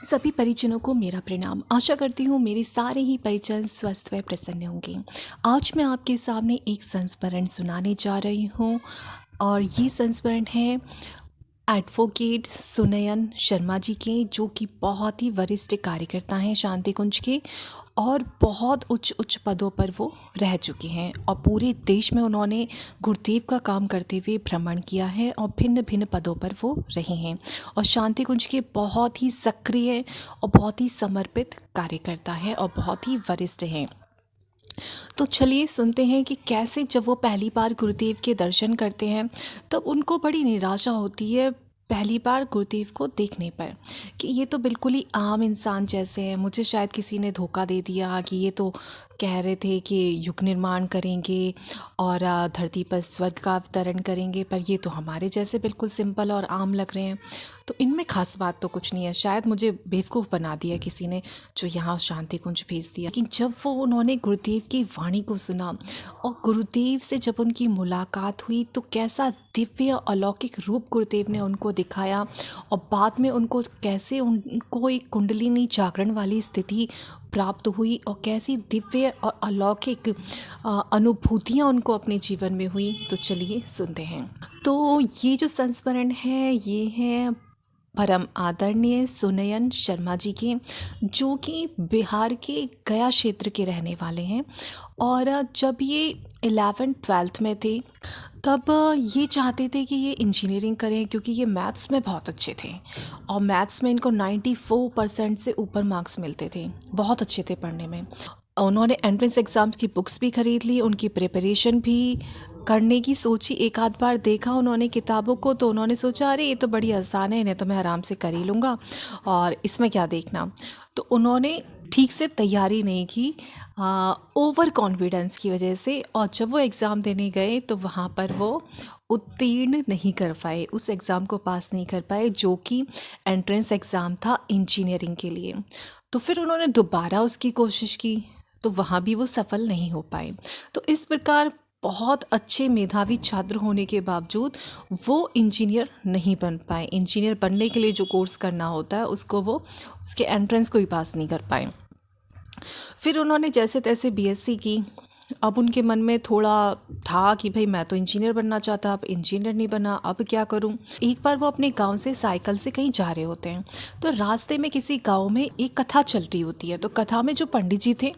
सभी परिजनों को मेरा प्रणाम। आशा करती हूँ मेरे सारे ही परिजन स्वस्थ व प्रसन्न होंगे। आज मैं आपके सामने एक संस्मरण सुनाने जा रही हूँ और ये संस्मरण है एडवोकेट सुनयन शर्मा जी के, जो कि बहुत ही वरिष्ठ कार्यकर्ता हैं शांति कुंज के और बहुत उच्च उच्च पदों पर वो रह चुके हैं और पूरे देश में उन्होंने गुरुदेव का काम करते हुए भ्रमण किया है और भिन्न भिन्न पदों पर वो रहे हैं और शांति कुंज के बहुत ही सक्रिय और बहुत ही समर्पित कार्यकर्ता हैं और बहुत ही वरिष्ठ हैं। तो चलिए सुनते हैं कि कैसे जब वो पहली बार गुरुदेव के दर्शन करते हैं तब उनको बड़ी निराशा होती है पहली बार गुरुदेव को देखने पर, कि ये तो बिल्कुल ही आम इंसान जैसे हैं। मुझे शायद किसी ने धोखा दे दिया कि ये तो कह रहे थे कि युग निर्माण करेंगे और धरती पर स्वर्ग का अवतरण करेंगे, पर ये तो हमारे जैसे बिल्कुल सिंपल और आम लग रहे हैं। तो इनमें खास बात तो कुछ नहीं है। शायद मुझे बेवकूफ़ बना दिया किसी ने जो यहाँ शांति कुंज भेज दिया। लेकिन जब वो उन्होंने गुरुदेव की वाणी को सुना और गुरुदेव से जब उनकी मुलाकात हुई तो कैसा दिव्य अलौकिक रूप गुरुदेव ने उनको दिखाया और बाद में उनको कैसे उनको एक कुंडलिनी जागरण वाली स्थिति प्राप्त हुई और कैसी दिव्य और अलौकिक अनुभूतियाँ उनको अपने जीवन में हुई। तो चलिए सुनते हैं। तो ये जो संस्मरण है ये है परम आदरणीय सुनयन शर्मा जी के, जो कि बिहार के गया क्षेत्र के रहने वाले हैं और जब ये 11th-12th में थे तब ये चाहते थे कि ये इंजीनियरिंग करें, क्योंकि ये मैथ्स में बहुत अच्छे थे और मैथ्स में इनको 94% से ऊपर मार्क्स मिलते थे, बहुत अच्छे थे पढ़ने में। उन्होंने एंट्रेंस एग्ज़ाम्स की बुक्स भी ख़रीद ली, उनकी प्रिपरेशन भी करने की सोची। एक आध बार देखा उन्होंने किताबों को तो उन्होंने सोचा अरे ये तो बड़ी आसान है, इन्हें तो मैं आराम से कर ही लूँगा और इसमें क्या देखना। तो उन्होंने ठीक से तैयारी नहीं की ओवर कॉन्फिडेंस की वजह से, और जब वो एग्ज़ाम देने गए तो वहाँ पर वो उत्तीर्ण नहीं कर पाए, उस एग्ज़ाम को पास नहीं कर पाए जो कि एंट्रेंस एग्ज़ाम था इंजीनियरिंग के लिए। तो फिर उन्होंने दोबारा उसकी कोशिश की तो वहाँ भी वो सफल नहीं हो पाए। तो इस प्रकार बहुत अच्छे मेधावी छात्र होने के बावजूद वो इंजीनियर नहीं बन पाए। इंजीनियर बनने के लिए जो कोर्स करना होता है उसको वो उसके एंट्रेंस को ही पास नहीं कर पाए। फिर उन्होंने जैसे तैसे बीएससी की। अब उनके मन में थोड़ा था कि भाई मैं तो इंजीनियर बनना चाहता, अब इंजीनियर नहीं बना, अब क्या करूं। एक बार वो अपने गांव से साइकिल से कहीं जा रहे होते हैं तो रास्ते में किसी गांव में एक कथा चल रही होती है। तो कथा में जो पंडित जी थे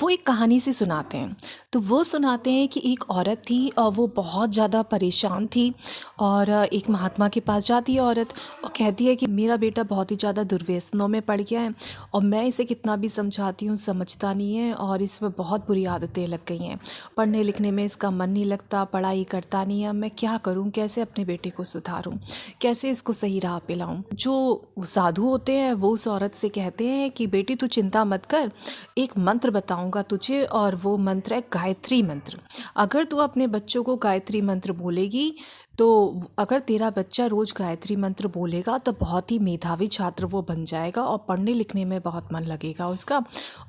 वो एक कहानी सी सुनाते हैं। तो वो सुनाते हैं कि एक औरत थी और वो बहुत ज़्यादा परेशान थी और एक महात्मा के पास जाती है औरत और कहती है कि मेरा बेटा बहुत ही ज़्यादा दुर्व्यसनों में पड़ गया है और मैं इसे कितना भी समझाती हूँ समझता नहीं है और इसमें बहुत बुरी आदतें लग गई हैं। पढ़ने लिखने में इसका मन नहीं लगता, पढ़ाई करता नहीं है। मैं क्या करूँ, कैसे अपने बेटे को सुधारूँ, कैसे इसको सही राह पे लाऊँ। जो साधु होते हैं वो उस औरत से कहते हैं कि बेटी तू चिंता मत कर, एक मंत्र बताऊँगा तुझे और वो मंत्र है गायत्री मंत्र। अगर तू अपने बच्चों को गायत्री मंत्र बोलेगी तो अगर तेरा बच्चा रोज़ गायत्री मंत्र बोलेगा तो बहुत ही मेधावी छात्र वो बन जाएगा और पढ़ने लिखने में बहुत मन लगेगा उसका,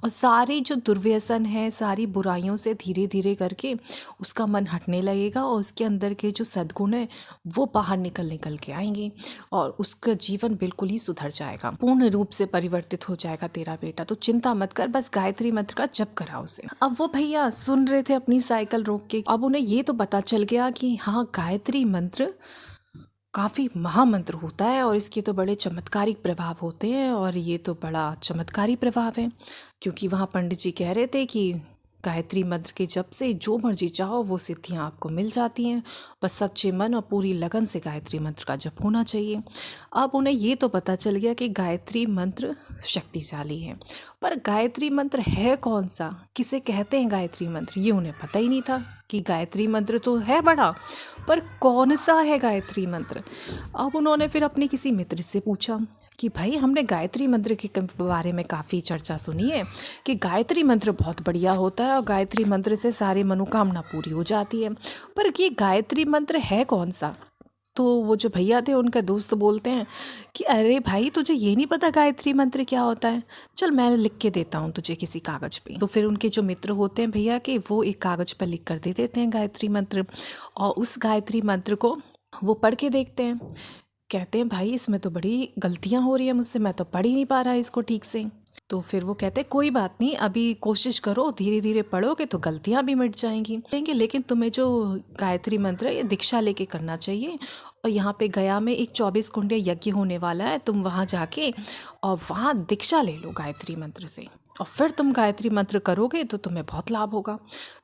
और सारे जो दुर्व्यसन है, सारी बुराइयों से धीरे धीरे करके उसका मन हटने लगेगा और उसके अंदर के जो सद्गुण है वो बाहर निकल के आएंगे और उसका जीवन बिल्कुल ही सुधर जाएगा, पूर्ण रूप से परिवर्तित हो जाएगा तेरा बेटा। तो चिंता मत कर, बस गायत्री मंत्र का जप करा उसे। अब वो भैया सुन रहे थे अपनी साइकिल रोक के। अब उन्हें ये तो पता चल गया कि हाँ गायत्री मंत्र काफ़ी महामंत्र होता है और इसके तो बड़े चमत्कारिक प्रभाव होते हैं और ये तो बड़ा चमत्कारी प्रभाव है, क्योंकि वहाँ पंडित जी कह रहे थे कि गायत्री मंत्र के जप से जो मर्जी चाहो वो सिद्धियाँ आपको मिल जाती हैं, बस सच्चे मन और पूरी लगन से गायत्री मंत्र का जप होना चाहिए। अब उन्हें ये तो पता चल गया कि गायत्री मंत्र शक्तिशाली है, पर गायत्री मंत्र है कौन सा, किसे कहते हैं गायत्री मंत्र, ये उन्हें पता ही नहीं था। कि गायत्री मंत्र तो है बड़ा, पर कौन सा है गायत्री मंत्र। अब उन्होंने फिर अपने किसी मित्र से पूछा कि भाई हमने गायत्री मंत्र के बारे में काफ़ी चर्चा सुनी है कि गायत्री मंत्र बहुत बढ़िया होता है और गायत्री मंत्र से सारी मनोकामना पूरी हो जाती है, पर ये गायत्री मंत्र है कौन सा। तो वो जो भैया थे उनका दोस्त बोलते हैं कि अरे भाई तुझे ये नहीं पता गायत्री मंत्र क्या होता है, चल मैं लिख के देता हूँ तुझे किसी कागज़ पे। तो फिर उनके जो मित्र होते हैं भैया के वो एक कागज़ पर लिख कर दे देते हैं गायत्री मंत्र और उस गायत्री मंत्र को वो पढ़ के देखते हैं कहते हैं भाई इसमें तो बड़ी गलतियां हो रही है मुझसे, मैं तो पढ़ ही नहीं पा रहा इसको ठीक से। तो फिर वो कहते हैं कोई बात नहीं, अभी कोशिश करो, धीरे धीरे पढ़ोगे तो गलतियां भी मिट जाएंगी कहेंगे, लेकिन तुम्हें जो गायत्री मंत्र है ये दीक्षा लेके करना चाहिए। और यहाँ पे गया में एक 24 कुंडे यज्ञ होने वाला है, तुम वहाँ जाके और वहाँ दीक्षा ले लो गायत्री मंत्र से, और फिर तुम गायत्री मंत्र करोगे तो तुम्हें बहुत लाभ होगा।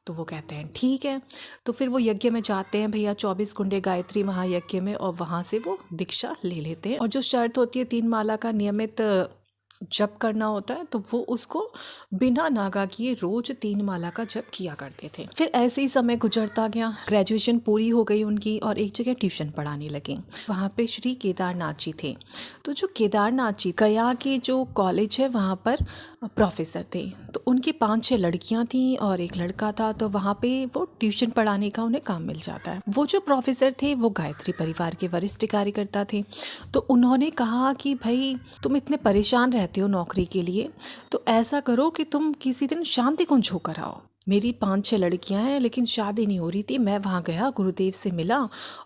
तो वो कहते हैं ठीक है। तो फिर वो यज्ञ में जाते हैं भैया 24 कुंडे गायत्री महायज्ञ में, और वहाँ से वो दीक्षा ले लेते हैं। और जो शर्त होती है 3 माला का नियमित जप करना होता है, तो वो उसको बिना नागा किए रोज 3 माला का जप किया करते थे। फिर ऐसे ही समय गुजरता गया, ग्रेजुएशन पूरी हो गई उनकी और एक जगह ट्यूशन पढ़ाने लगे। वहाँ पे श्री केदारनाथ जी थे। तो जो केदारनाथ जी गया के जो कॉलेज है वहाँ पर प्रोफेसर थे। तो उनकी 5-6 लड़कियाँ थीं और एक लड़का था। तो वहाँ पे वो ट्यूशन पढ़ाने का उन्हें काम मिल जाता है। वो जो प्रोफेसर थे वो गायत्री परिवार के वरिष्ठ कार्यकर्ता थे। तो उन्होंने कहा कि भाई तुम इतने परेशान रहते हो नौकरी के लिए, तो ऐसा करो कि तुम किसी दिन शांति कुंज होकर आओ। मेरी 5-6 लड़कियां हैं लेकिन शादी नहीं हो रही थी। मैं वहाँ गया, गुरुदेव से मिला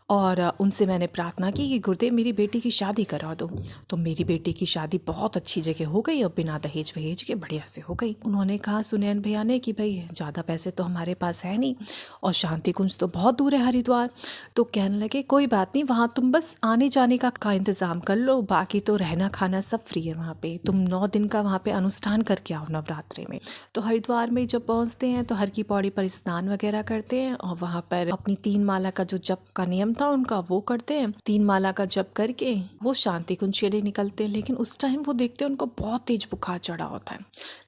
और उनसे मैंने प्रार्थना की कि गुरुदेव मेरी बेटी की शादी करा दो। तो मेरी बेटी की शादी बहुत अच्छी जगह हो गई और बिना दहेज वहेज के बढ़िया से हो गई। उन्होंने कहा सुनैन भैया ने कि भाई ज़्यादा पैसे तो हमारे पास है नहीं और शांति कुंज तो बहुत दूर है हरिद्वार। तो कहने लगे कोई बात नहीं, वहाँ तुम बस आने जाने का इंतज़ाम कर लो, बाकी तो रहना खाना सब फ्री है वहाँ पे। तुम 9 दिन का वहाँ पे अनुष्ठान करके आओ नवरात्रि में। तो हरिद्वार में जब पहुँचते हैं तो हर की पौड़ी पर स्नान वगैरह करते हैं और वहाँ पर अपनी 3 माला का जो जप का नियम था उनका वो करते हैं। 3 माला का जप करके वो शांति कुंज के लिए निकलते हैं। लेकिन उस टाइम वो देखते हैं उनको बहुत तेज बुखार चढ़ा होता है,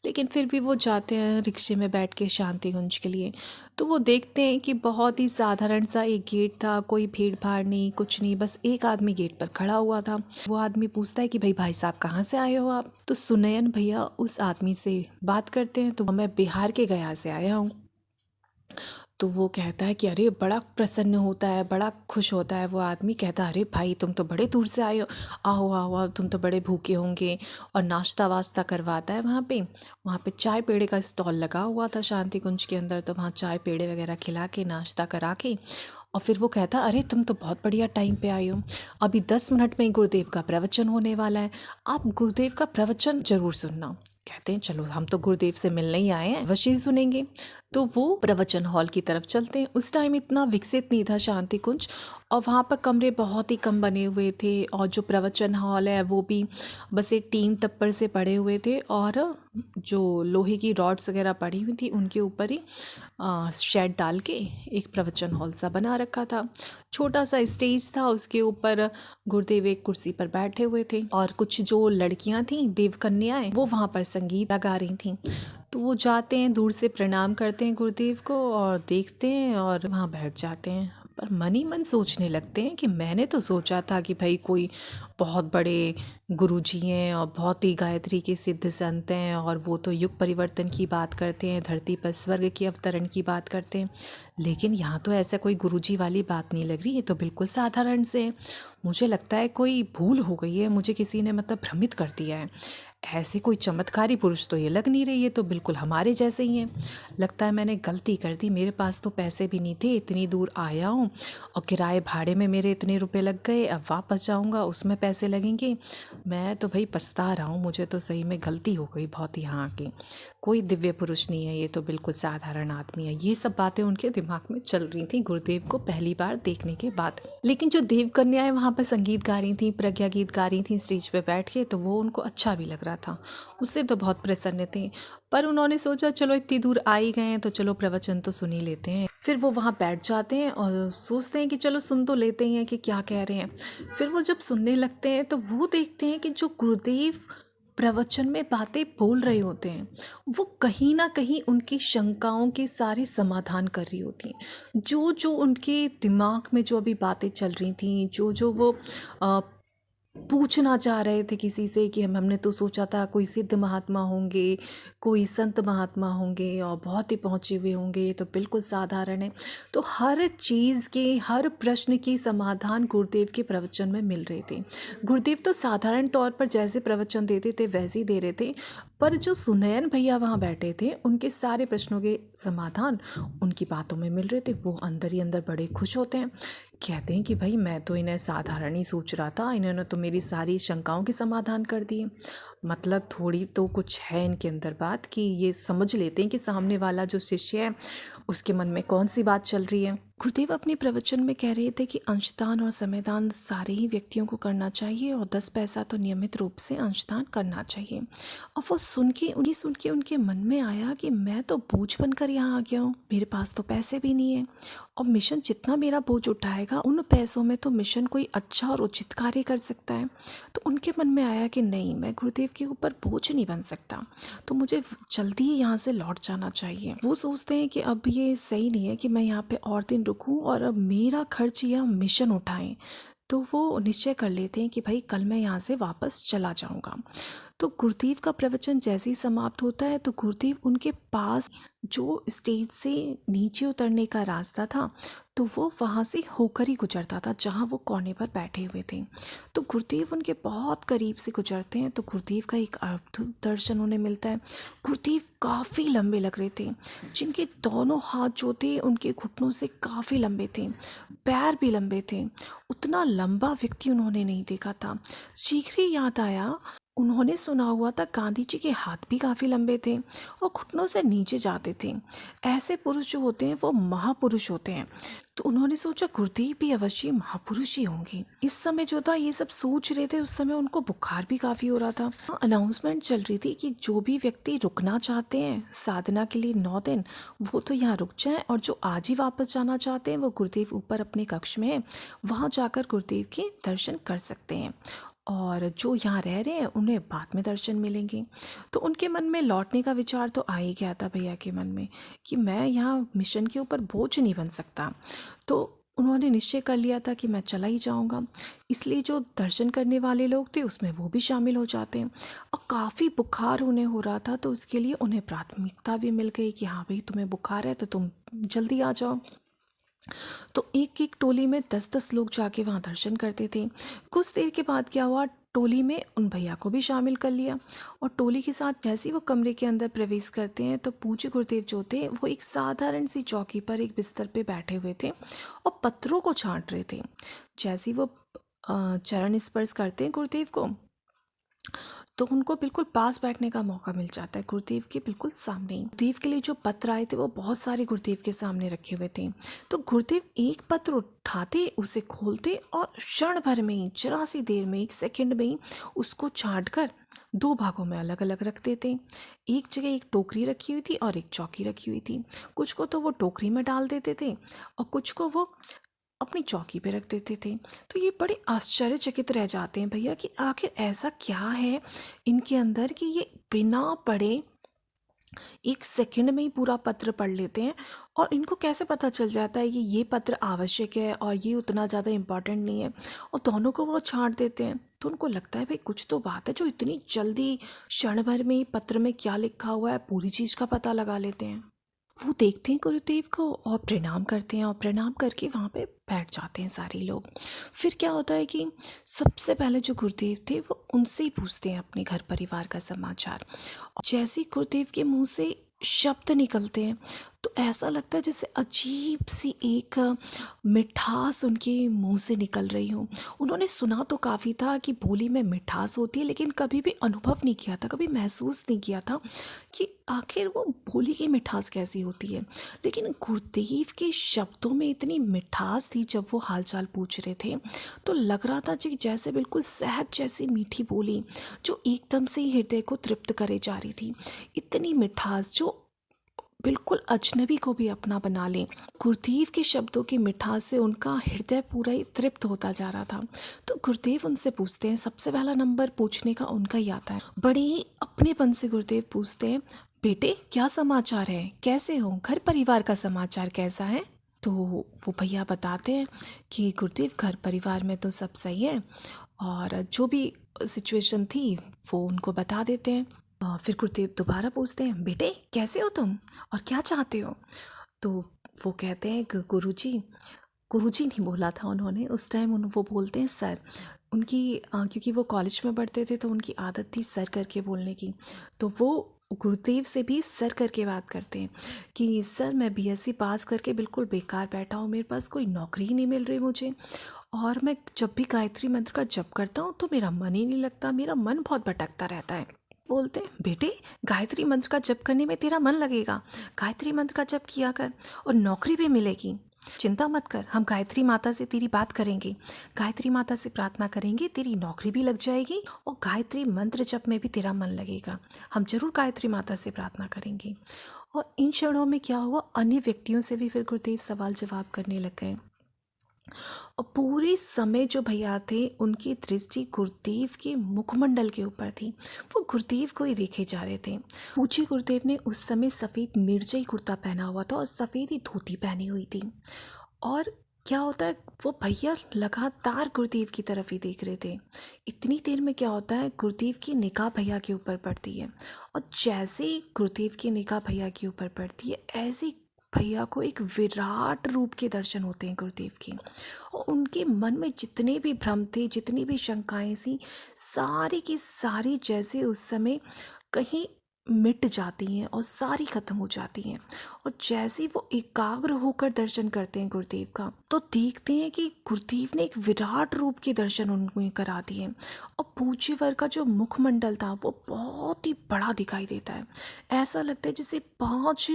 लेकिन फिर भी वो जाते हैं रिक्शे में बैठ के शांति कुंज के लिए। तो वो देखते हैं कि बहुत ही साधारण सा एक गेट था, कोई भीड़ भाड़ नहीं, कुछ नहीं, बस एक आदमी गेट पर खड़ा हुआ था। वो आदमी पूछता है कि भाई साहब कहाँ से आए हो आप? तो सुनयन भैया उस आदमी से बात करते हैं, तो मैं बिहार के गया से आया हूँ। तो वो कहता है कि अरे बड़ा प्रसन्न होता है, बड़ा खुश होता है। वो आदमी कहता है अरे भाई तुम तो बड़े दूर से आए हो, आओ आओ आओ, तुम तो बड़े भूखे होंगे। और नाश्ता वास्ता करवाता है। वहाँ पे चाय पेड़े का स्टॉल लगा हुआ था शांति कुंज के अंदर। तो वहाँ चाय पेड़े वगैरह खिला के नाश्ता करा के और फिर वो कहता अरे तुम तो बहुत बढ़िया टाइम पे आए हो, अभी 10 मिनट में ही गुरुदेव का प्रवचन होने वाला है, आप गुरुदेव का प्रवचन जरूर सुनना। कहते हैं चलो हम तो गुरुदेव से मिलने ही आए हैं, अवश्य ही सुनेंगे। तो वो प्रवचन हॉल की तरफ चलते हैं। उस टाइम इतना विकसित नहीं था शांति कुंज और वहाँ पर कमरे बहुत ही कम बने हुए थे। और जो प्रवचन हॉल है वो भी बस एक टीन टप्पर से पड़े हुए थे और जो लोहे की रॉड्स वगैरह पड़ी हुई थी उनके ऊपर ही शेड डाल के एक प्रवचन हॉल सा बना रखा था। छोटा सा स्टेज था, उसके ऊपर गुरुदेव एक कुर्सी पर बैठे हुए थे और कुछ जो लड़कियां थीं देव कन्याएं वो वहाँ पर संगीत गा रही थीं। तो वो जाते हैं, दूर से प्रणाम करते हैं गुरुदेव को और देखते हैं और वहाँ बैठ जाते हैं। पर मन ही मन सोचने लगते हैं कि मैंने तो सोचा था कि भाई कोई बहुत बड़े गुरुजी हैं और बहुत ही गायत्री के सिद्ध संत हैं और वो तो युग परिवर्तन की बात करते हैं, धरती पर स्वर्ग के अवतरण की बात करते हैं। लेकिन यहाँ तो ऐसा कोई गुरुजी वाली बात नहीं लग रही, ये तो बिल्कुल साधारण से है। मुझे लगता है कोई भूल हो गई है, मुझे किसी ने मतलब भ्रमित कर दिया है। ऐसे कोई चमत्कारी पुरुष तो ये लग नहीं रही है, तो बिल्कुल हमारे जैसे ही हैं। लगता है मैंने गलती कर दी, मेरे पास तो पैसे भी नहीं थे, इतनी दूर आया हूँ और किराए भाड़े में मेरे इतने रुपए लग गए, अब वापस जाऊँगा उसमें पैसे लगेंगे। मैं तो भाई पछता रहा हूँ, मुझे तो सही में गलती हो गई बहुत यहाँ की। कोई दिव्य पुरुष नहीं है, ये तो बिल्कुल साधारण आदमी है। ये सब बातें उनके दिमाग में चल रही थी गुरुदेव को पहली बार देखने के बाद। लेकिन जो देव कन्याएं वहाँ पर संगीत गा रही थी, प्रज्ञा गीत गा रही थी स्टेज पे बैठ के, तो वो उनको अच्छा भी लग रहा था, उससे तो बहुत प्रसन्न थे। पर उन्होंने सोचा चलो इतनी दूर आ ही गए हैं तो चलो प्रवचन तो सुन ही लेते हैं। फिर वो वहाँ बैठ जाते हैं और सोचते हैं कि चलो सुन तो लेते ही हैं कि क्या कह रहे हैं। फिर वो जब सुनने लगते हैं तो वो देखते हैं कि जो गुरुदेव प्रवचन में बातें बोल रहे होते हैं वो कहीं ना कहीं उनकी शंकाओं के सारे समाधान कर रही होती हैं। जो जो उनके दिमाग में जो अभी बातें चल रही थी, जो जो वो पूछना चाह रहे थे किसी से कि हमने तो सोचा था कोई सिद्ध महात्मा होंगे, कोई संत महात्मा होंगे और बहुत ही पहुँचे हुए होंगे, ये तो बिल्कुल साधारण है। तो हर चीज़ के, हर प्रश्न की समाधान गुरुदेव के प्रवचन में मिल रहे थे। गुरुदेव तो साधारण तौर पर जैसे प्रवचन देते थे वैसे ही दे रहे थे, पर जो सुनयन भैया वहाँ बैठे थे उनके सारे प्रश्नों के समाधान उनकी बातों में मिल रहे थे। वो अंदर ही अंदर बड़े खुश होते हैं। कहते हैं कि भाई मैं तो इन्हें साधारण ही सोच रहा था, इन्होंने तो मेरी सारी शंकाओं के समाधान कर दिए। मतलब थोड़ी तो कुछ है इनके अंदर बात कि ये समझ लेते हैं कि सामने वाला जो शिष्य है उसके मन में कौन सी बात चल रही है। गुरुदेव अपने प्रवचन में कह रहे थे कि अंशदान और समयदान सारे ही व्यक्तियों को करना चाहिए और 10 पैसा तो नियमित रूप से अंशदान करना चाहिए। और वो सुन के उनके मन में आया कि मैं तो बोझ बनकर यहाँ आ गया हूँ, मेरे पास तो पैसे भी नहीं है और मिशन जितना मेरा बोझ उठाएगा उन पैसों में तो मिशन कोई अच्छा और उचित कार्य कर सकता है। तो उनके मन में आया कि नहीं, मैं गुरुदेव के ऊपर बोझ नहीं बन सकता, तो मुझे जल्दी ही यहाँ से लौट जाना चाहिए। वो सोचते हैं कि अब ये सही नहीं है कि मैं यहाँ पे और दिन रुकूं और अब मेरा खर्च या मिशन उठाएं। तो वो निश्चय कर लेते हैं कि भाई कल मैं यहाँ से वापस चला जाऊँगा। तो गुरुदेव का प्रवचन जैसे ही समाप्त होता है तो गुरुदेव उनके पास जो स्टेज से नीचे उतरने का रास्ता था तो वो वहाँ से होकर ही गुजरता था जहाँ वो कोने पर बैठे हुए थे। तो गुरुदेव उनके बहुत करीब से गुजरते हैं तो गुरुदेव का एक अद्भुत दर्शन उन्हें मिलता है। गुरुदेव काफ़ी लंबे लग रहे थे, जिनके दोनों हाथ जो थे उनके घुटनों से काफ़ी लंबे थे, पैर भी लंबे थे। उतना लंबा व्यक्ति उन्होंने नहीं देखा था। शीघ्र ही याद आया, उन्होंने सुना हुआ था गांधी जी के हाथ भी काफ़ी लंबे थे और घुटनों से नीचे जाते थे। ऐसे पुरुष जो होते हैं वो महापुरुष होते हैं। तो उन्होंने सोचा गुरुदेव भी अवश्य महापुरुष ही होंगे। इस समय जो था ये सब सोच रहे थे, उस समय उनको बुखार भी काफ़ी हो रहा था। अनाउंसमेंट चल रही थी कि जो भी व्यक्ति रुकना चाहते हैं साधना के लिए 9 दिन, वो तो यहाँ रुक जाएं और जो आज ही वापस जाना चाहते हैं वो गुरुदेव ऊपर अपने कक्ष में है, वहाँ जाकर गुरुदेव के दर्शन कर सकते हैं और जो यहाँ रह रहे हैं उन्हें बाद में दर्शन मिलेंगे। तो उनके मन में लौटने का विचार तो आ ही गया था भैया के मन में कि मैं यहाँ मिशन के ऊपर बोझ नहीं बन सकता। तो उन्होंने निश्चय कर लिया था कि मैं चला ही जाऊँगा। इसलिए जो दर्शन करने वाले लोग थे उसमें वो भी शामिल हो जाते हैं। और काफ़ी बुखार उन्हें हो रहा था तो उसके लिए उन्हें प्राथमिकता भी मिल गई कि हाँ भाई तुम्हें बुखार है तो तुम जल्दी आ जाओ। तो एक एक टोली में 10-10 लोग जाके वहाँ दर्शन करते थे। कुछ देर के बाद क्या हुआ, टोली में उन भैया को भी शामिल कर लिया और टोली के साथ जैसे ही वो कमरे के अंदर प्रवेश करते हैं तो पूज्य गुरुदेव जो थे वो एक साधारण सी चौकी पर एक बिस्तर पे बैठे हुए थे और पत्थरों को छांट रहे थे। जैसे ही वो चरण स्पर्श करते हैं गुरुदेव को तो उनको बिल्कुल पास बैठने का मौका मिल जाता है, गुरुदेव के बिल्कुल सामने ही। गुरुदेव के लिए जो पत्र आए थे वो बहुत सारे गुरुदेव के सामने रखे हुए थे। तो गुरुदेव एक पत्र उठाते, उसे खोलते और क्षण भर में ही, जरा सी देर में, 1 सेकंड में ही उसको छांट कर 2 भागों में अलग अलग रख देते। एक जगह एक टोकरी रखी हुई थी और एक चौकी रखी हुई थी। कुछ को तो वो टोकरी में डाल देते थे और कुछ को वो अपनी चौकी पे रख देते थे। तो ये बड़े आश्चर्यचकित रह जाते हैं भैया कि आखिर ऐसा क्या है इनके अंदर कि ये बिना पढ़े 1 सेकंड में ही पूरा पत्र पढ़ लेते हैं और इनको कैसे पता चल जाता है कि ये पत्र आवश्यक है और ये उतना ज़्यादा इम्पॉर्टेंट नहीं है, और दोनों को वो छांट देते हैं। तो उनको लगता है भाई कुछ तो बात है जो इतनी जल्दी क्षण भर में ही पत्र में क्या लिखा हुआ है पूरी चीज़ का पता लगा लेते हैं। वो देखते हैं गुरुदेव को और प्रणाम करते हैं और प्रणाम करके वहाँ पे बैठ जाते हैं सारे लोग। फिर क्या होता है कि सबसे पहले जो गुरुदेव थे वो उनसे ही पूछते हैं अपने घर परिवार का समाचार। जैसे ही गुरुदेव के मुंह से शब्द निकलते हैं तो ऐसा लगता है जैसे अजीब सी एक मिठास उनके मुंह से निकल रही हो। उन्होंने सुना तो काफ़ी था कि बोली में मिठास होती है, लेकिन कभी भी अनुभव नहीं किया था, कभी महसूस नहीं किया था कि आखिर वो बोली की मिठास कैसी होती है। लेकिन गुरुदेव के शब्दों में इतनी मिठास थी जब वो हालचाल पूछ रहे थे, तो लग रहा था कि जैसे बिल्कुल शहद जैसी मीठी बोली जो एकदम से ही हृदय को तृप्त करे जा रही थी। इतनी मिठास जो बिल्कुल अजनबी को भी अपना बना ले। गुरुदेव के शब्दों की मिठास से उनका हृदय पूरा ही तृप्त होता जा रहा था। तो गुरुदेव उनसे पूछते हैं, सबसे पहला नंबर पूछने का उनका ही आता है। बड़े ही अपनेपन से गुरुदेव पूछते हैं, बेटे क्या समाचार है, कैसे हो, घर परिवार का समाचार कैसा है। तो वो भैया बताते हैं कि गुरुदेव घर परिवार में तो सब सही है, और जो भी सिचुएशन थी वो उनको बता देते हैं। फिर गुरुदेव दोबारा पूछते हैं, बेटे कैसे हो तुम और क्या चाहते हो। तो वो कहते हैं कि गुरुजी नहीं बोला था उन्होंने उस टाइम, वो बोलते हैं सर। उनकी क्योंकि वो कॉलेज में पढ़ते थे तो उनकी आदत थी सर करके बोलने की। तो वो गुरुदेव से भी सर करके बात करते हैं कि सर मैं बीएससी पास करके बिल्कुल बेकार बैठा हूँ, मेरे पास कोई नौकरी ही नहीं मिल रही मुझे, और मैं जब भी गायत्री मंत्र का जप करता हूँ तो मेरा मन ही नहीं लगता, मेरा मन बहुत भटकता रहता है। बोलते हैं बेटे गायत्री मंत्र का जप करने में तेरा मन लगेगा, गायत्री मंत्र का जप किया कर और नौकरी भी मिलेगी, चिंता मत कर, हम गायत्री माता से तेरी बात करेंगे, गायत्री माता से प्रार्थना करेंगे, तेरी नौकरी भी लग जाएगी और गायत्री मंत्र जप में भी तेरा मन लगेगा, हम जरूर गायत्री माता से प्रार्थना करेंगे। और इन क्षणों में क्या हुआ, अन्य व्यक्तियों से भी फिर गुरुदेव सवाल जवाब करने लग गए और पूरे समय जो भैया थे उनकी दृष्टि गुरुदेव के मुखमंडल के ऊपर थी, वो गुरुदेव को ही देखे जा रहे थे। पूज्य गुरुदेव ने उस समय सफ़ेद मिर्जई कुर्ता पहना हुआ था और सफ़ेद ही धोती पहनी हुई थी, और क्या होता है वो भैया लगातार गुरुदेव की तरफ ही देख रहे थे। इतनी देर में क्या होता है, गुरुदेव की निगाह भैया के ऊपर पड़ती है, और जैसे ही गुरुदेव की निगाह भैया के ऊपर पड़ती है ऐसे भैया को एक विराट रूप के दर्शन होते हैं गुरुदेव के, और उनके मन में जितने भी भ्रम थे, जितनी भी शंकाएं थी, सारी की सारी जैसे उस समय कहीं मिट जाती हैं और सारी खत्म हो जाती हैं। और जैसे वो एकाग्र होकर दर्शन करते हैं गुरुदेव का, तो देखते हैं कि गुरुदेव ने एक विराट रूप के दर्शन उनको करा दिए, और पूज्यवर का जो मुखमंडल था वो बहुत ही बड़ा दिखाई देता है। ऐसा लगता है जैसे 5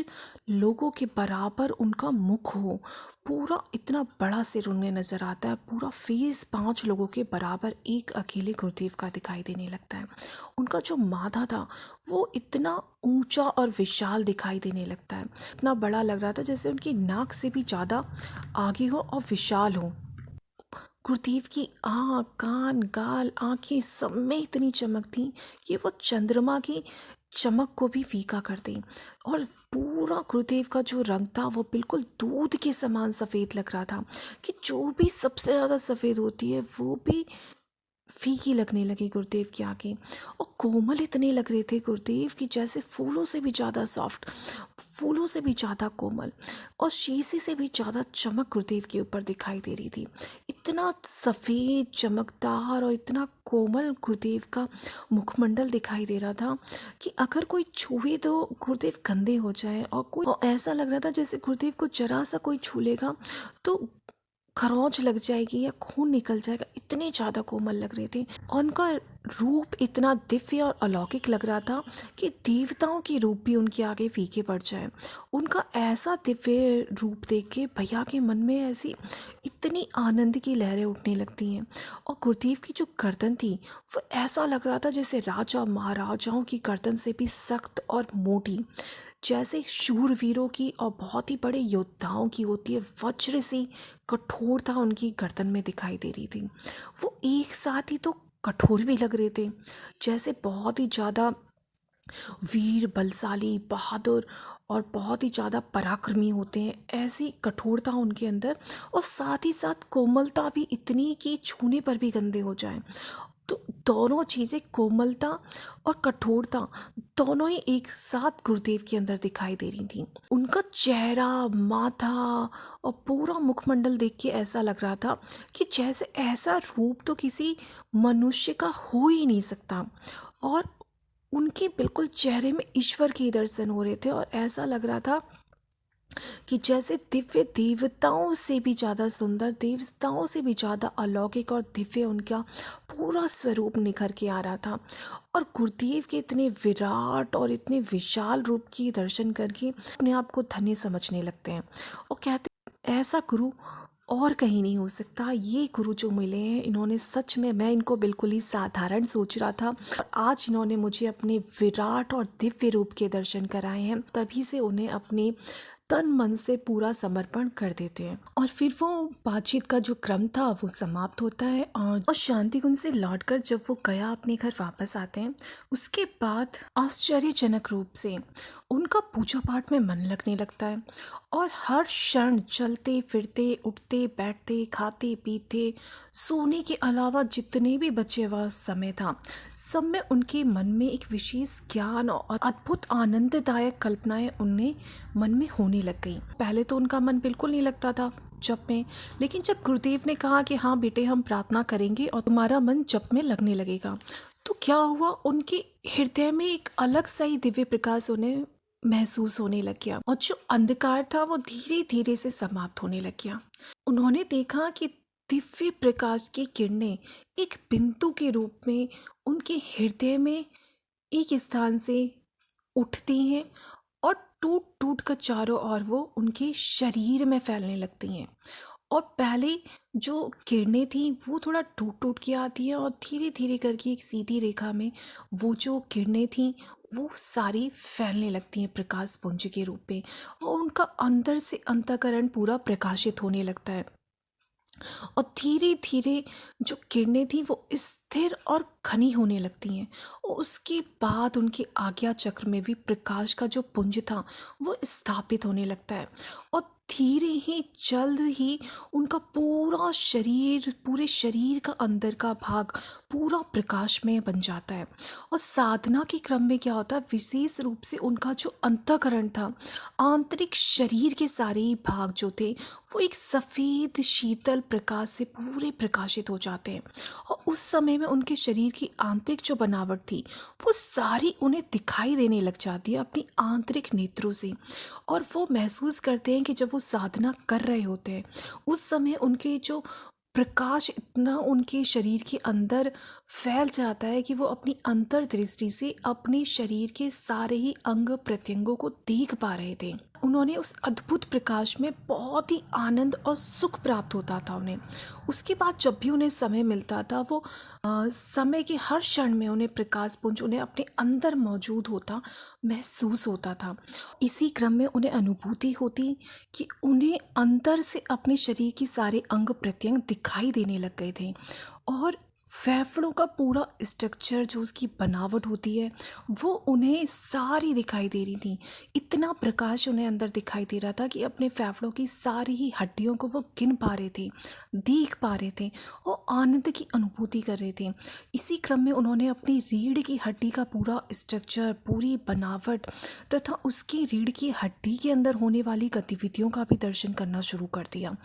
लोगों के बराबर उनका मुख हो, पूरा इतना बड़ा सिर उन्हें नजर आता है, पूरा फेस 5 लोगों के बराबर एक अकेले गुरुदेव का दिखाई देने लगता है। उनका जो माथा था वो इतना ऊंचा और विशाल दिखाई देने लगता है, इतना बड़ा लग रहा था जैसे उनकी नाक से भी ज़्यादा आगे हो और विशाल हो। गुरुदेव की आँख, कान, गाल, आँखें सब में इतनी चमक थी कि वो चंद्रमा की चमक को भी फीका कर दें, और पूरा गुरुदेव का जो रंग था वो बिल्कुल दूध के समान सफ़ेद लग रहा था, कि जो भी सबसे ज़्यादा सफ़ेद होती है वो भी फीकी लगने लगी गुरुदेव की आंखें। और कोमल इतने लग रहे थे गुरुदेव की जैसे फूलों से भी ज़्यादा सॉफ्ट, फूलों से भी ज़्यादा कोमल, और शीशे से भी ज़्यादा चमक गुरुदेव के ऊपर दिखाई दे रही थी। इतना सफ़ेद, चमकदार और इतना कोमल गुरुदेव का मुखमंडल दिखाई दे रहा था कि अगर कोई छुए तो गुरुदेव गंदे हो जाए, और ऐसा लग रहा था जैसे गुरुदेव को जरा सा कोई छू लेगा तो खरोंच लग जाएगी या खून निकल जाएगा, इतने ज़्यादा कोमल लग रहे थे। और उनका रूप इतना दिव्य और अलौकिक लग रहा था कि देवताओं के रूप भी उनके आगे फीके पड़ जाए। उनका ऐसा दिव्य रूप देख के भैया के मन में ऐसी इतनी आनंद की लहरें उठने लगती हैं। और गुरुदेव की जो गर्दन थी वो ऐसा लग रहा था जैसे राजा महाराजाओं की गर्दन से भी सख्त और मोटी, जैसे शूरवीरों की और बहुत ही बड़े योद्धाओं की होती है, वज्र सी कठोरता उनकी गर्दन में दिखाई दे रही थी। वो एक साथ ही तो कठोर भी लग रहे थे, जैसे बहुत ही ज़्यादा वीर, बलशाली, बहादुर और बहुत ही ज़्यादा पराक्रमी होते हैं, ऐसी कठोरता उनके अंदर, और साथ ही साथ कोमलता भी इतनी कि छूने पर भी गंदे हो जाएं। तो दोनों चीज़ें, कोमलता और कठोरता, दोनों ही एक साथ गुरुदेव के अंदर दिखाई दे रही थी। उनका चेहरा, माथा और पूरा मुखमंडल देख के ऐसा लग रहा था कि जैसे ऐसा रूप तो किसी मनुष्य का हो ही नहीं सकता, और उनके बिल्कुल चेहरे में ईश्वर के दर्शन हो रहे थे, और ऐसा लग रहा था कि जैसे दिव्य देवताओं से भी ज़्यादा सुंदर, देवताओं से भी ज़्यादा अलौकिक और दिव्य उनका पूरा स्वरूप निखर के आ रहा था। और गुरुदेव के इतने विराट और इतने विशाल रूप की दर्शन करके अपने आप को धन्य समझने लगते हैं, और कहते हैं ऐसा गुरु और कहीं नहीं हो सकता। ये गुरु जो मिले हैं इन्होंने सच में, मैं इनको बिल्कुल ही साधारण सोच रहा था, और आज इन्होंने मुझे अपने विराट और दिव्य रूप के दर्शन कराए हैं, तभी से उन्हें अपने तन मन से पूरा समर्पण कर देते हैं। और फिर वो बातचीत का जो क्रम था वो समाप्त होता है, और शांति कुंज से लौटकर जब वो गया अपने घर वापस आते हैं, उसके बाद आश्चर्यजनक रूप से उनका पूजा पाठ में मन लगने लगता है, और हर क्षण चलते फिरते, उठते बैठते, खाते पीते, सोने के अलावा जितने भी बचे हुआ समय था, सब में उनके मन में एक विशेष ज्ञान और अद्भुत आनंददायक कल्पनाएं उनमें मन में होने लग गई। पहले तो उनका मन बिल्कुल नहीं लगता था जप में, लेकिन जब गुरुदेव ने कहा कि हाँ बेटे हम प्रार्थना करेंगे और तुम्हारा मन जप में लगने लगेगा, तो क्या हुआ, उनके हृदय में एक अलग सा ही दिव्य प्रकाश उन्हें महसूस होने लग गया और जो अंधकार था वो धीरे धीरे से समाप्त होने लग गया। उन्होंने देखा कि दिव्य प्रकाश की किरणें एक बिंदु के रूप में उनके हृदय में एक स्थान से उठती हैं और टूट टूट कर चारों ओर वो उनके शरीर में फैलने लगती हैं। और पहले जो किरणें थी वो थोड़ा टूट टूट के आती है और धीरे धीरे करके एक सीधी रेखा में वो जो किरणें थी वो सारी फैलने लगती हैं प्रकाश पुंज के रूप में, और उनका अंदर से अंतःकरण पूरा प्रकाशित होने लगता है। और धीरे धीरे जो किरणें थी वो स्थिर और घनी होने लगती हैं, और उसके बाद उनके आज्ञा चक्र में भी प्रकाश का जो पुंज था वो स्थापित होने लगता है। और धीरे ही जल्द ही उनका पूरा शरीर, पूरे शरीर का अंदर का भाग पूरा प्रकाशमय बन जाता है। और साधना के क्रम में क्या होता है, विशेष रूप से उनका जो अंतःकरण था, आंतरिक शरीर के सारे ही भाग जो थे वो एक सफ़ेद शीतल प्रकाश से पूरे प्रकाशित हो जाते हैं। और उस समय में उनके शरीर की आंतरिक जो बनावट थी वो सारी उन्हें दिखाई देने लग जाती है अपनी आंतरिक नेत्रों से। और वो महसूस करते हैं कि जब वो साधना कर रहे होते हैं उस समय उनके जो प्रकाश इतना उनके शरीर के अंदर फैल जाता है कि वो अपनी अंतर्दृष्टि से अपने शरीर के सारे ही अंग प्रत्यंगों को देख पा रहे थे। उन्होंने उस अद्भुत प्रकाश में बहुत ही आनंद और सुख प्राप्त होता था उन्हें। उसके बाद जब भी उन्हें समय मिलता था वो समय के हर क्षण में उन्हें प्रकाश पुंज उन्हें अपने अंदर मौजूद होता महसूस होता था। इसी क्रम में उन्हें अनुभूति होती कि उन्हें अंदर से अपने शरीर की सारे अंग प्रत्यंग दिखाई देने लग गए थे, और फेफड़ों का पूरा स्ट्रक्चर जो उसकी बनावट होती है वो उन्हें सारी दिखाई दे रही थी। इतना प्रकाश उन्हें अंदर दिखाई दे रहा था कि अपने फेफड़ों की सारी ही हड्डियों को वो गिन पा रहे थे, देख पा रहे थे और आनंद की अनुभूति कर रहे थे। इसी क्रम में उन्होंने अपनी रीढ़ की हड्डी का पूरा स्ट्रक्चर, पूरी बनावट तथा उसकी रीढ़ की हड्डी के अंदर होने वाली गतिविधियों का भी दर्शन करना शुरू कर दिया,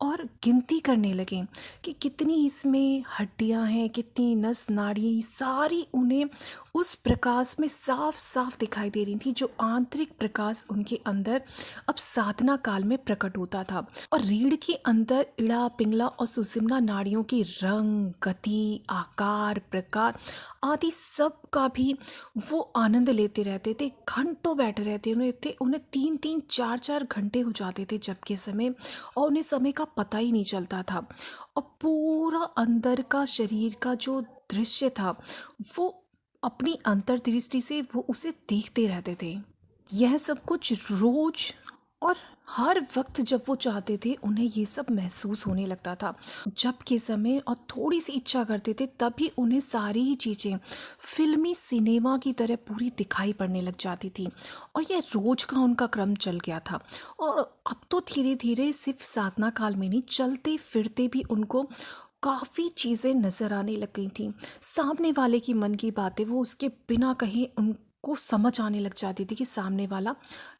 और गिनती करने लगे कि कितनी इसमें हड्डियां हैं, कितनी नस नाड़ी, सारी उन्हें उस प्रकाश में साफ साफ दिखाई दे रही थी, जो आंतरिक प्रकाश उनके अंदर अब साधना काल में प्रकट होता था। और रीढ़ के अंदर इड़ा, पिंगला और सुषुम्ना नाड़ियों की रंग, गति, आकार, प्रकार आदि सब का भी वो आनंद लेते रहते थे। घंटों बैठे रहते उन्हें 3-3, 4-4 घंटे हो जाते थे जब के समय, और उन्हें समय का पता ही नहीं चलता था। और पूरा अंदर का शरीर का जो दृश्य था वो अपनी अंतर्दृष्टि से वो उसे देखते रहते थे। यह सब कुछ रोज और हर वक्त जब वो चाहते थे उन्हें ये सब महसूस होने लगता था। जब के समय और थोड़ी सी इच्छा करते थे तभी उन्हें सारी ही चीज़ें फिल्मी सिनेमा की तरह पूरी दिखाई पड़ने लग जाती थी, और यह रोज का उनका क्रम चल गया था। और अब तो धीरे धीरे सिर्फ साधना काल में नहीं, चलते फिरते भी उनको काफ़ी चीज़ें नज़र आने लग गई थी। सामने वाले की मन की बातें वो उसके बिना कहे उनको समझ आने लग जाती थी कि सामने वाला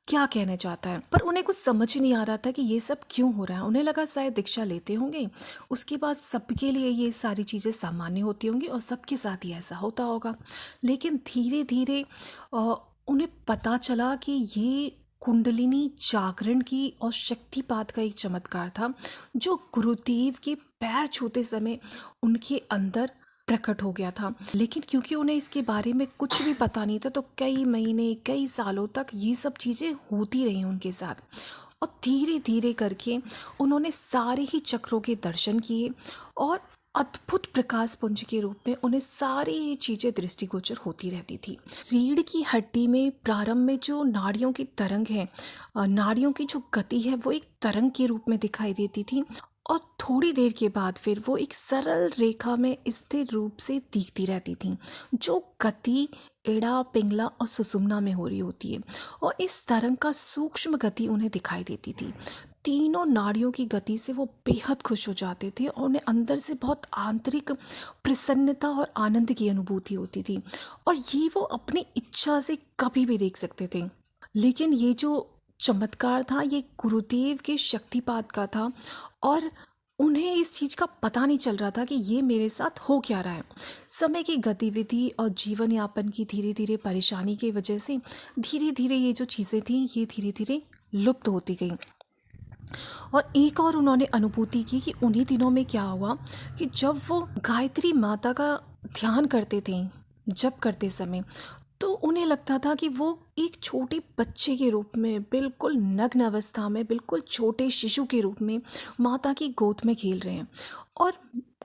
क्या कहना चाहता है, पर उन्हें कुछ समझ ही नहीं आ रहा था कि ये सब क्यों हो रहा है। उन्हें लगा शायद दीक्षा लेते होंगे, उसके बाद सबके लिए ये सारी चीज़ें सामान्य होती होंगी और सबके साथ ही ऐसा होता होगा। लेकिन धीरे धीरे उन्हें पता चला कि ये कुंडलिनी जागरण की और शक्तिपात का एक चमत्कार था जो गुरुदेव के पैर छूते समय उनके अंदर प्रकट हो गया था। लेकिन क्योंकि उन्हें इसके बारे में कुछ भी पता नहीं था तो कई महीने, कई सालों तक ये सब चीज़ें होती रही उनके साथ, और धीरे धीरे करके उन्होंने सारे ही चक्रों के दर्शन किए, और अद्भुत प्रकाश पुंज के रूप में उन्हें सारी चीज़ें दृष्टिगोचर होती रहती थी। रीढ़ की हड्डी में प्रारंभ में जो नाड़ियों की तरंग है, नाड़ियों की जो गति है वो एक तरंग के रूप में दिखाई देती थी, और थोड़ी देर के बाद फिर वो एक सरल रेखा में स्थिर रूप से दिखती रहती थी, जो गति एड़ा, पिंगला और सुषुम्ना में हो रही होती है। और इस तरंग का सूक्ष्म गति उन्हें दिखाई देती थी। तीनों नाड़ियों की गति से वो बेहद खुश हो जाते थे और उन्हें अंदर से बहुत आंतरिक प्रसन्नता और आनंद की अनुभूति होती थी, और ये वो अपनी इच्छा से कभी भी देख सकते थे। लेकिन ये जो चमत्कार था ये गुरुदेव के शक्तिपात का था, और उन्हें इस चीज़ का पता नहीं चल रहा था कि ये मेरे साथ हो क्या रहा है। समय की गतिविधि और जीवन यापन की धीरे धीरे परेशानी की वजह से धीरे धीरे ये जो चीज़ें थी ये धीरे धीरे लुप्त होती गई। और एक और उन्होंने अनुभूति की कि उन्हीं दिनों में क्या हुआ कि जब वो गायत्री माता का ध्यान करते थे, जप करते समय, तो उन्हें लगता था कि वो एक छोटे बच्चे के रूप में, बिल्कुल नग्न अवस्था में, बिल्कुल छोटे शिशु के रूप में माता की गोद में खेल रहे हैं और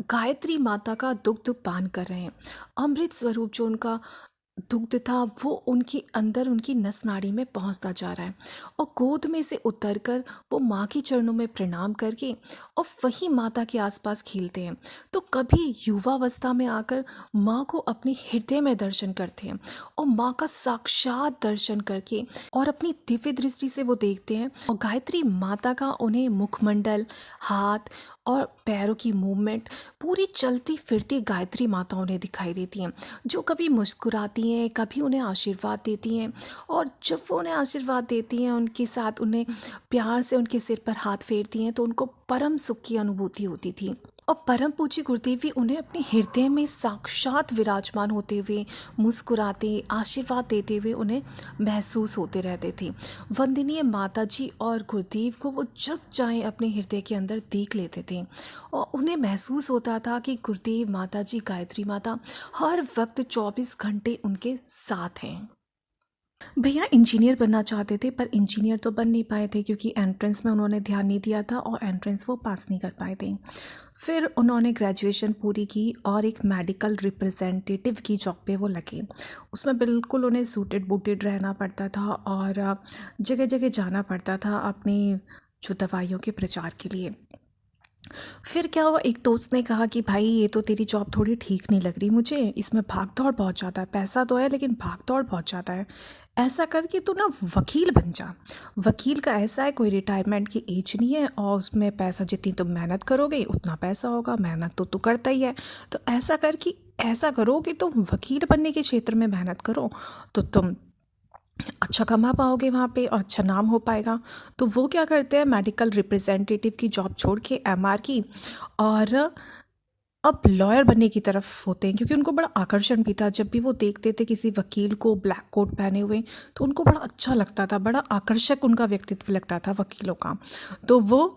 गायत्री माता का दुग्ध पान कर रहे हैं। अमृत स्वरूप जो उनका दुग्ध था वो उनके अंदर, उनकी नस नाड़ी में पहुंचता जा रहा है और गोद में से उतरकर वो माँ के चरणों में प्रणाम करके और वही माता के आसपास खेलते हैं। तो कभी युवावस्था में आकर माँ को अपने हृदय में दर्शन करते हैं और माँ का साक्षात दर्शन करके और अपनी दिव्य दृष्टि से वो देखते हैं और गायत्री माता का उन्हें मुखमंडल, हाथ और पैरों की मूवमेंट, पूरी चलती फिरती गायत्री माता उन्हें दिखाई देती हैं, जो कभी मुस्कुराती हैं, कभी उन्हें आशीर्वाद देती हैं। और जब वो उन्हें आशीर्वाद देती हैं, उनके साथ उन्हें प्यार से उनके सिर पर हाथ फेरती हैं, तो उनको परम सुख की अनुभूति होती थी। और परम पूज्य गुरुदेव भी उन्हें अपने हृदय में साक्षात विराजमान होते हुए, मुस्कुराते, आशीर्वाद देते हुए उन्हें महसूस होते रहते थे। वंदनीय माता जी और गुरुदेव को वो जब चाहे अपने हृदय के अंदर देख लेते थे और उन्हें महसूस होता था कि गुरुदेव, माता जी, गायत्री माता हर वक्त 24 घंटे उनके साथ हैं। भैया इंजीनियर बनना चाहते थे पर इंजीनियर तो बन नहीं पाए थे क्योंकि एंट्रेंस में उन्होंने ध्यान नहीं दिया था और एंट्रेंस वो पास नहीं कर पाए थे। फिर उन्होंने ग्रेजुएशन पूरी की और एक मेडिकल रिप्रेजेंटेटिव की जॉब पे वो लगे। उसमें बिल्कुल उन्हें सूटेड बूटेड रहना पड़ता था और जगह जगह जाना पड़ता था अपनी जो दवाइयों के प्रचार के लिए। फिर क्या हुआ, एक दोस्त ने कहा कि भाई ये तो तेरी जॉब थोड़ी ठीक नहीं लग रही मुझे, इसमें भाग दौड़ बहुत ज़्यादा है, पैसा तो है लेकिन भाग दौड़ बहुत ज़्यादा है। ऐसा करके तू ना वकील बन जा। वकील का ऐसा है, कोई रिटायरमेंट की एज नहीं है और उसमें पैसा, जितनी तुम मेहनत करोगे उतना पैसा होगा, मेहनत तो तू करता ही है। तो ऐसा करो कि तुम वकील बनने के क्षेत्र में मेहनत करो तो तुम अच्छा कमा पाओगे वहाँ पे और अच्छा नाम हो पाएगा। तो वो क्या करते हैं, मेडिकल रिप्रेजेंटेटिव की जॉब छोड़ के एमआर की और अब लॉयर बनने की तरफ होते हैं, क्योंकि उनको बड़ा आकर्षण भी था। जब भी वो देखते थे किसी वकील को ब्लैक कोट पहने हुए तो उनको बड़ा अच्छा लगता था, बड़ा आकर्षक उनका व्यक्तित्व लगता था वकीलों का। तो वो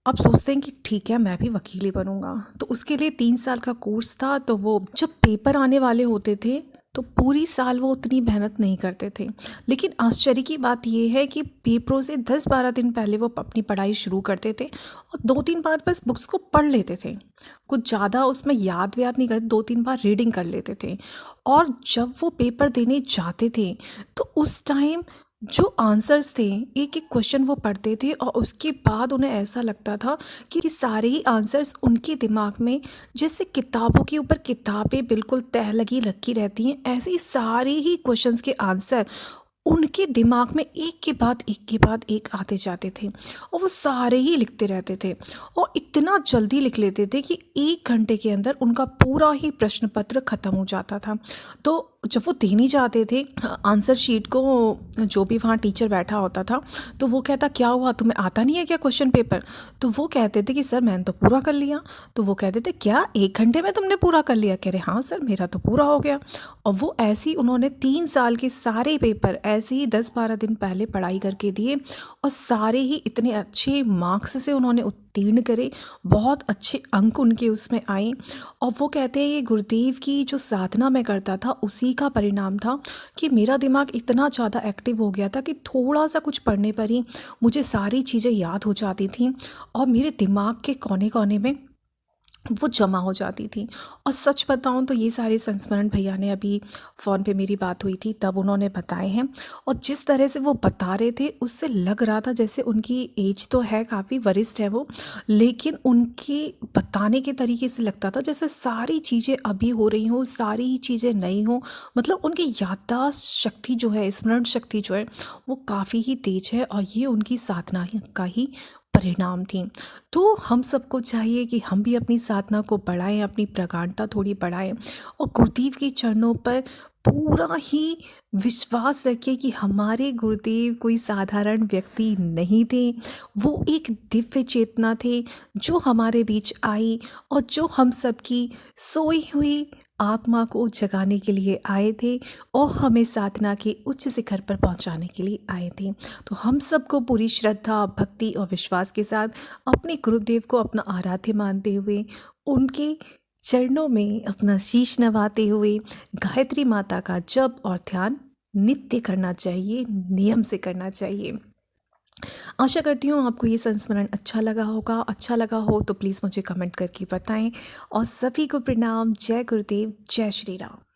अब सोचते हैं कि ठीक है मैं भी वकील ही बनूंगा। तो उसके लिए 3 साल का कोर्स था। तो वो जब पेपर आने वाले होते थे तो पूरी साल वो उतनी मेहनत नहीं करते थे, लेकिन आश्चर्य की बात ये है कि पेपरों से 10-12 दिन पहले वो अपनी पढ़ाई शुरू करते थे और 2-3 बार बस बुक्स को पढ़ लेते थे, कुछ ज़्यादा उसमें याद नहीं करते, 2-3 बार रीडिंग कर लेते थे। और जब वो पेपर देने जाते थे तो उस टाइम जो आंसर्स थे, एक एक क्वेश्चन वो पढ़ते थे और उसके बाद उन्हें ऐसा लगता था कि सारे ही आंसर्स उनके दिमाग में, जैसे किताबों के ऊपर किताबें बिल्कुल तह लगी रखी रहती हैं, ऐसे ही सारे ही क्वेश्चंस के आंसर उनके दिमाग में एक के बाद एक आते जाते थे और वो सारे ही लिखते रहते थे और इतना जल्दी लिख लेते थे कि 1 घंटे के अंदर उनका पूरा ही प्रश्न पत्र ख़त्म हो जाता था। तो जब वो देने जाते थे आंसर शीट को, जो भी वहाँ टीचर बैठा होता था तो वो कहता, क्या हुआ, तुम्हें आता नहीं है क्या क्वेश्चन पेपर? तो वो कहते थे कि सर मैंने तो पूरा कर लिया। तो वो कहते थे क्या 1 घंटे में तुमने पूरा कर लिया? कह रहे हाँ सर मेरा तो पूरा हो गया। और वो ऐसे ही उन्होंने 3 साल के सारे पेपर ऐसे ही 10-12 दिन पहले पढ़ाई करके दिए और सारे ही इतने अच्छे मार्क्स से उन्होंने उत्तीर्ण करे, बहुत अच्छे अंक उनके उसमें आए। और वो कहते हैं ये गुरुदेव की जो साधना मैं करता था उसी का परिणाम था कि मेरा दिमाग इतना ज़्यादा एक्टिव हो गया था कि थोड़ा सा कुछ पढ़ने पर ही मुझे सारी चीज़ें याद हो जाती थी और मेरे दिमाग के कोने कोने में वो जमा हो जाती थी। और सच बताऊं तो ये सारे संस्मरण भैया ने, अभी फ़ोन पे मेरी बात हुई थी तब उन्होंने बताए हैं और जिस तरह से वो बता रहे थे उससे लग रहा था जैसे उनकी एज तो है, काफ़ी वरिष्ठ है वो, लेकिन उनके बताने के तरीके से लगता था जैसे सारी चीज़ें अभी हो रही हों, सारी ही चीज़ें नई हों। मतलब उनकी याददाश्त शक्ति जो है, स्मरण शक्ति जो है वो काफ़ी ही तेज है और ये उनकी साधना का ही परिणाम थी। तो हम सबको चाहिए कि हम भी अपनी साधना को बढ़ाएं, अपनी प्रगाढ़ता थोड़ी बढ़ाएं और गुरुदेव के चरणों पर पूरा ही विश्वास रखिए कि हमारे गुरुदेव कोई साधारण व्यक्ति नहीं थे। वो एक दिव्य चेतना थे जो हमारे बीच आई और जो हम सबकी सोई हुई आत्मा को जगाने के लिए आए थे और हमें साधना के उच्च शिखर पर पहुंचाने के लिए आए थे। तो हम सबको पूरी श्रद्धा, भक्ति और विश्वास के साथ अपने गुरुदेव को अपना आराध्य मानते हुए उनके चरणों में अपना शीश नवाते हुए गायत्री माता का जप और ध्यान नित्य करना चाहिए, नियम से करना चाहिए। आशा करती हूँ आपको ये संस्मरण अच्छा लगा होगा। अच्छा लगा हो तो प्लीज़ मुझे कमेंट करके बताएं और सभी को प्रणाम। जय गुरुदेव, जय श्री राम।